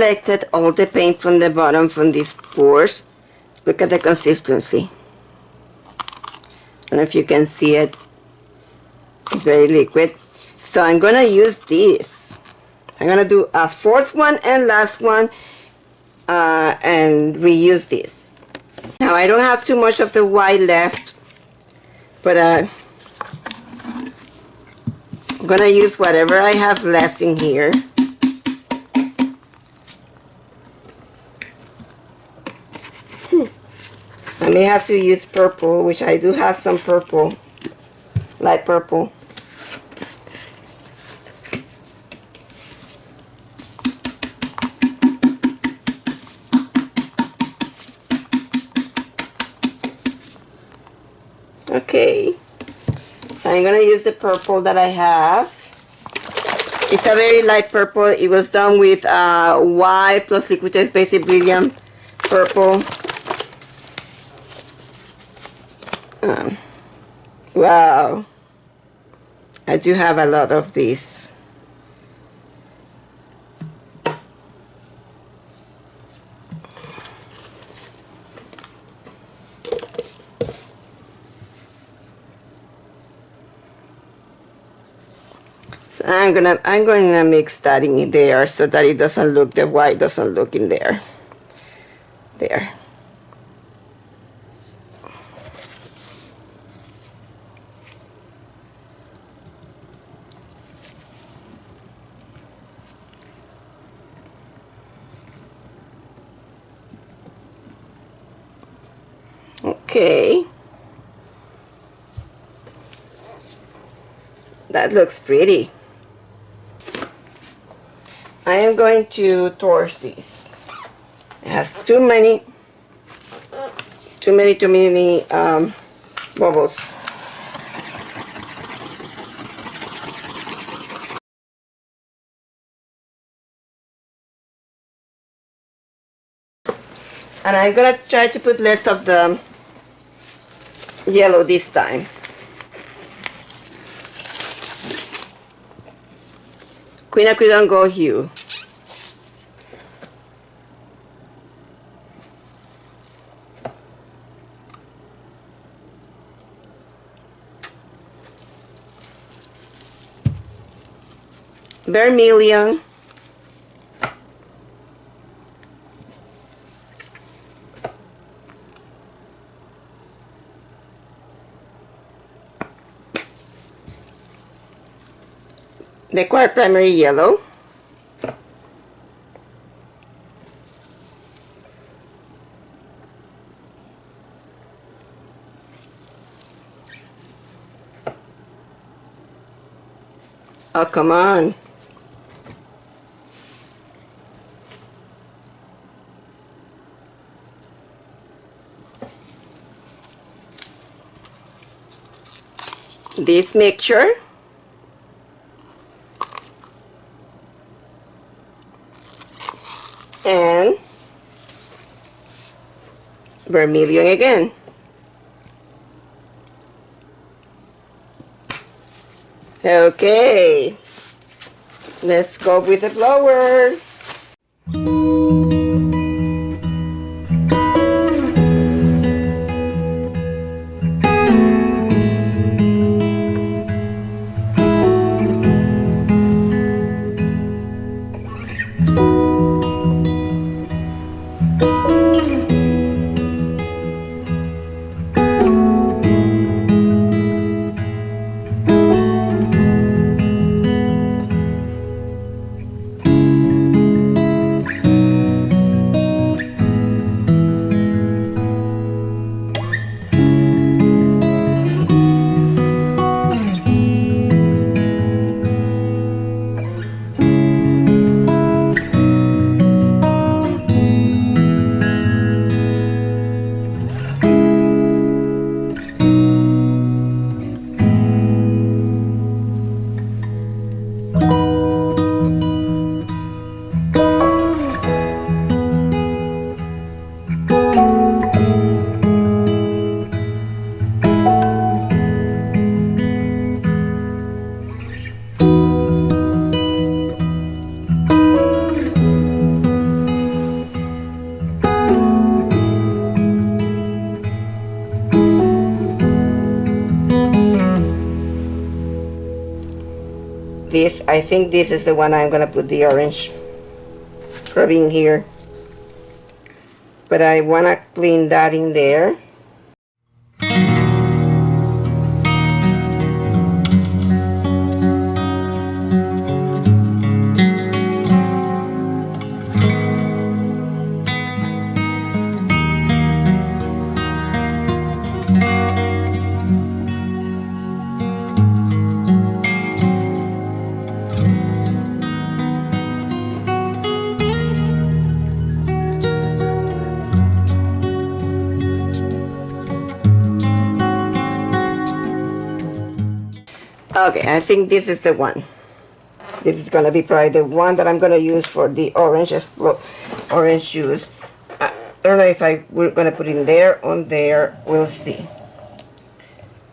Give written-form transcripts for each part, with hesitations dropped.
collected all the paint from the bottom from these pours. Look at the consistency. I don't know if you can see it. It's very liquid. So I'm gonna use this. I'm gonna do a fourth one and last one and reuse this. Now I don't have too much of the white left, but I'm gonna use whatever I have left in here. I may have to use purple, which I do have some purple, light purple. Okay, so I'm gonna use the purple that I have. It's a very light purple. It was done with white plus Liquitex Basic Brilliant purple. Wow, I do have a lot of these. So I'm going to mix that in there so that it doesn't look, the white doesn't look in there. There. Okay, that looks pretty. I am going to torch this. It has too many bubbles. And I'm gonna try to put less of the yellow this time. Quinacridone Gold Hue. Vermillion. DecoArt Primary Yellow. Oh, come on. This mixture. And Vermillion again. Okay, let's go with the blower. This, I think this is the one I'm gonna put the orange rubbing here, but I wanna clean that in there. Okay, I think this is the one. This is gonna be probably the one that I'm gonna use for the orange orange juice. I don't know if we're gonna put in there, on there, we'll see.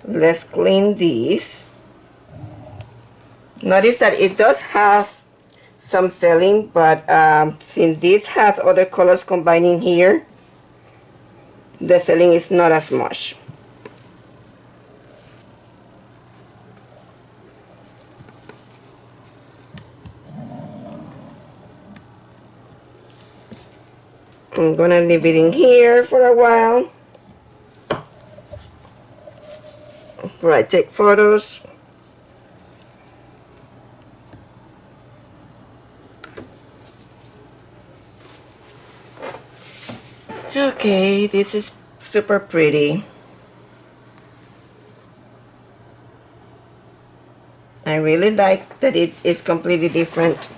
Let's clean these. Notice that it does have some selling, but since this has other colors combining here, the selling is not as much. I'm gonna leave it in here for a while before I take photos. Okay, this is super pretty. I really like that it is completely different